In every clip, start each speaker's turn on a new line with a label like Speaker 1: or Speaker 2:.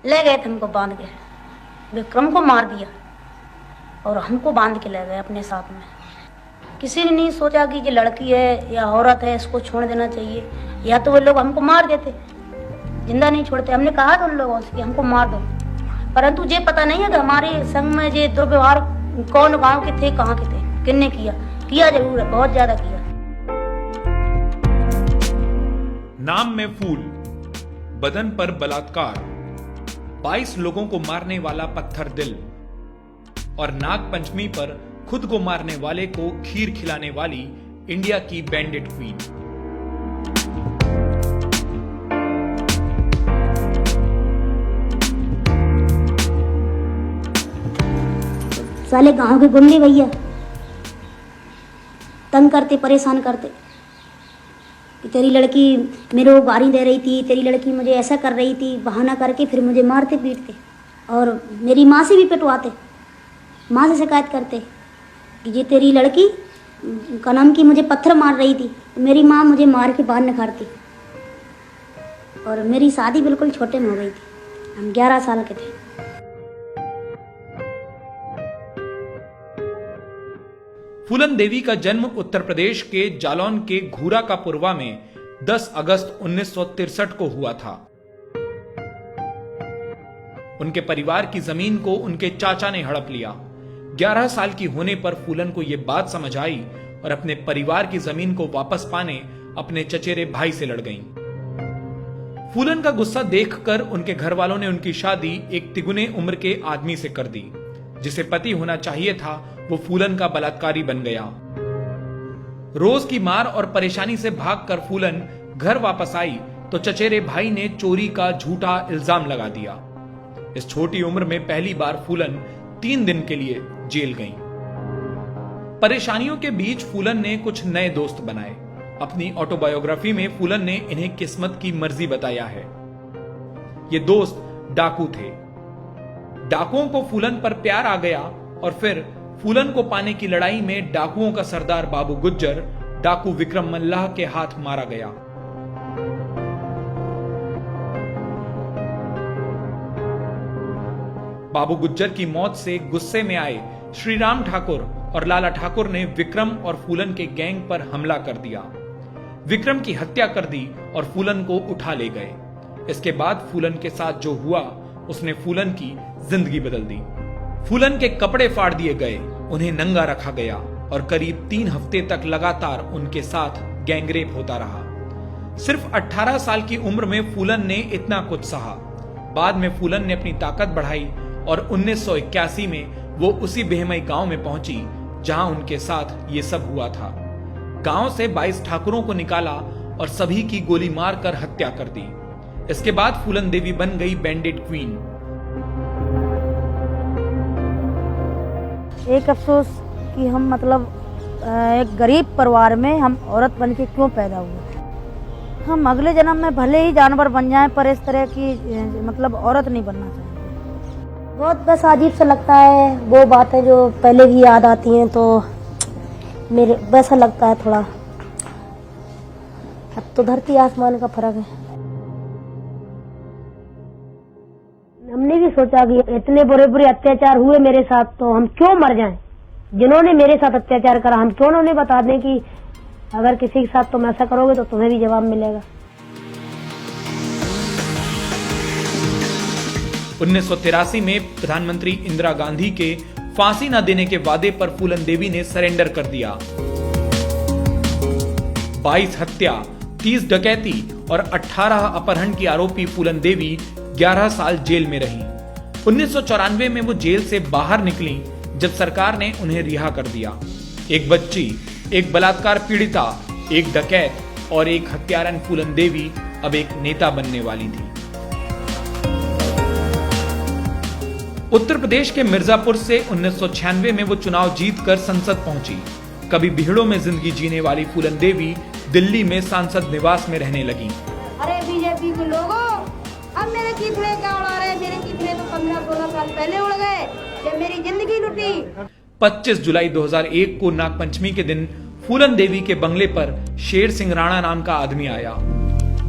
Speaker 1: ले गए थे हमको बांध के, विक्रम को मार दिया और हमको बांध के ले गए अपने साथ में। किसी ने नहीं सोचा कि ये लड़की है या औरत है, इसको छोड़ देना चाहिए, या तो वो लोग हमको मार देते, जिंदा नहीं छोड़ते। हमने कहा था उन लोगों से कि हमको मार दो, परंतु ये पता नहीं है कि हमारे संग में ये दुर्व्यवहार कौन गांव के थे, कहाँ के थे, किसने किया जरूर है, बहुत ज्यादा किया।
Speaker 2: नाम में फूल, बदन पर बलात्कार, 22 लोगों को मारने वाला पत्थर दिल और नाग पंचमी पर खुद को मारने वाले को खीर खिलाने वाली इंडिया की बैंडिट क्वीन।
Speaker 1: साले गांव के गुंडे भैया तंग करते, परेशान करते कि तेरी लड़की मेरे को गाली दे रही थी, तेरी लड़की मुझे ऐसा कर रही थी, बहाना करके फिर मुझे मारते पीटते और मेरी माँ से भी पिटवाते, माँ से शिकायत करते कि ये तेरी लड़की का नाम की मुझे पत्थर मार रही थी। मेरी माँ मुझे मार के बाहर निकालती और मेरी शादी बिल्कुल छोटे में हो गई थी, हम 11 साल के थे।
Speaker 2: फूलन देवी का जन्म उत्तर प्रदेश के जालौन के घूरा का पुरवा में 10 अगस्त 1963 को हुआ था। उनके परिवार की जमीन को उनके चाचा ने हड़प लिया। 11 साल की होने पर फूलन को यह बात समझ आई और अपने परिवार की जमीन को वापस पाने अपने चचेरे भाई से लड़ गईं। फूलन का गुस्सा देखकर उनके घर वालों ने उनकी शादी एक तिगुने उम्र के आदमी से कर दी। जिसे पति होना चाहिए था वो फूलन का बलात्कारी बन गया। रोज की मार और परेशानी से भागकर फूलन घर वापस आई तो चचेरे भाई ने चोरी का झूठा इल्जाम लगा दिया। इस छोटी उम्र में पहली बार फूलन 3 दिन के लिए जेल गईं। परेशानियों के बीच फूलन ने कुछ नए दोस्त बनाए। अपनी ऑटोबायोग्राफी में फूलन ने इन्हें किस्मत की मर्जी बताया है। ये दोस्त डाकू थे। डाकुओं को फूलन पर प्यार आ गया और फिर फूलन को पाने की लड़ाई में डाकुओं का सरदार बाबू गुज्जर डाकू विक्रम मल्लाह के हाथ मारा गया। बाबू गुज्जर की मौत से गुस्से में आए श्री राम ठाकुर और लाला ठाकुर ने विक्रम और फूलन के गैंग पर हमला कर दिया। विक्रम की हत्या कर दी और फूलन को उठा ले गए। इसके बाद फूलन के साथ जो हुआ उसने फूलन की जिंदगी बदल दी। फूलन के कपड़े फाड़ दिए गए, उन्हें नंगा रखा गया और करीब 3 हफ्ते तक लगातार उनके साथ गैंगरेप होता रहा। सिर्फ 18 साल की उम्र में फूलन ने इतना कुछ सहा। बाद में फूलन ने अपनी ताकत बढ़ाई और 1981 में वो उसी बेहमई गांव में पहुंची जहां उनके साथ ये सब हुआ था। गांव से 22 ठाकुरों को निकाला और सभी की गोली मारकर हत्या कर दी। इसके बाद फूलन देवी बन गई बैंडिट क्वीन।
Speaker 3: एक अफसोस कि हम एक गरीब परिवार में हम औरत बन के क्यों पैदा हुए। हम अगले जन्म में भले ही जानवर बन जाएं पर इस तरह की औरत नहीं बनना चाहिए।
Speaker 1: बहुत बस अजीब सा लगता है, वो बातें जो पहले की याद आती हैं तो मेरे वैसा लगता है थोड़ा। अब तो धरती आसमान का फर्क है। हमने भी सोचा कि इतने बुरे बुरे अत्याचार हुए मेरे साथ तो हम क्यों मर जाएं। जिन्होंने मेरे साथ अत्याचार करा हम क्यों उन्हें बता दें कि अगर किसी के साथ तुम ऐसा करोगे तो तुम्हें भी जवाब मिलेगा।
Speaker 2: 1983 में प्रधानमंत्री इंदिरा गांधी के फांसी न देने के वादे पर फूलन देवी ने सरेंडर कर दिया। 22 हत्या, 30 डकैती और 18 अपहरण की आरोपी फूलन देवी 11 साल जेल में रही। 1994 में वो जेल से बाहर निकली जब सरकार ने उन्हें रिहा कर दिया। एक बच्ची, एक बलात्कार पीड़िता, एक डकैत और एक हत्यारन फूलन देवी अब एक नेता बनने वाली थी। उत्तर प्रदेश के मिर्जापुर से 1996 में वो चुनाव जीतकर संसद पहुंची। कभी बिहड़ों में जिंदगी जीने वाली फूलन देवी दिल्ली में सांसद निवास में रहने लगी।
Speaker 4: अरे बीजेपी के लोगों, अब मेरे कितने क्या उड़ा रहे, मेरे कितने तो 15-16 साल पहले उड़ गए जब मेरी जिंदगी लुटी।
Speaker 2: 25 जुलाई 2001 को नागपंचमी के दिन फूलन देवी के बंगले पर शेर सिंह राणा नाम का आदमी आया।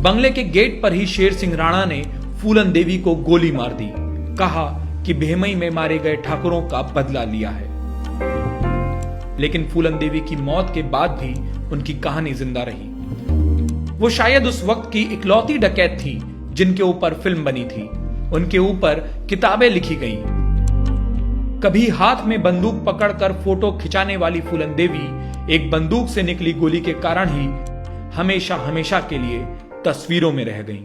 Speaker 2: बंगले के गेट पर ही शेर सिंह राणा ने फूलन देवी को गोली मार दी। कहा कि भेमई में मारे गए ठाकुरों का बदला लिया है। लेकिन फूलन देवी की मौत के बाद भी उनकी कहानी जिंदा रही। वो शायद उस वक्त की इकलौती डकैत थी जिनके ऊपर फिल्म बनी थी, उनके ऊपर किताबें लिखी गईं। कभी हाथ में बंदूक पकड़कर फोटो खिंचाने वाली फूलन देवी एक बंदूक से निकली गोली के कारण ही हमेशा हमेशा के लिए तस्वीरों में रह गईं।